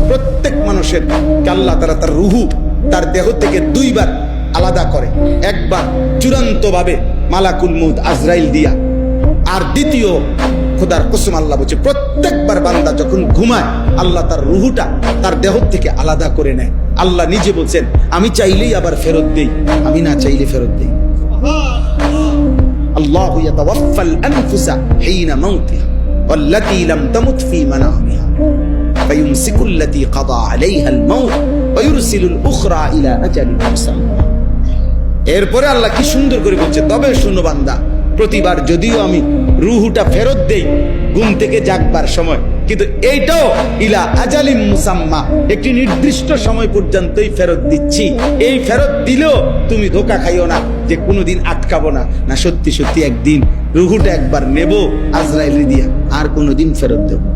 প্রত্যেক মানুষের আল্লাহ তাআলা তার রুহু তার দেহ থেকে দুইবার আলাদা করে, একবার চূড়ান্ত ভাবে মালাকুল মউত আজরাইল দিয়া, আর দ্বিতীয় খোদার কসম আল্লাহ বলছে প্রত্যেকবার বান্দা যখন ঘুমায় আল্লাহ তার রুহুটা তার দেহ থেকে আলাদা করে নেয়। আল্লাহ নিজে বলছেন আমি চাইলেই আবার ফেরত দেই, আমি না চাইলে ফেরত দেই। আল্লাহু ইয়াতাওয়াফাল আনফুসা হিনা মাউতিহা ওয়াল্লাতী লাম তামুত ফী মানামিহা ফায়ুমসিকুল্লাতী কাদা আলাইহাল মাউত ওয়া ইউরসিলুল উখরা ইলা আজালিন মুসাম্মা। এরপরে আল্লাহ কি সুন্দর করে বলছে, তবে শোনো বান্দা, প্রতিবার যদিও আমি রুহুটা ফেরত দেই ঘুম থেকে জাগবার সময়, কিন্তু এইটাও ইলা আজালিম মুসাম্মা, একটি নির্দিষ্ট সময় পর্যন্তই ফেরত দিচ্ছি। এই ফেরত দিলেও তুমি ধোঁকা খাইও না যে কোনোদিন আটকাবো না, না সত্যি সত্যি একদিন রুহুটা একবার নেব আজরাইল দিয়া, আর কোনোদিন ফেরত দেব না।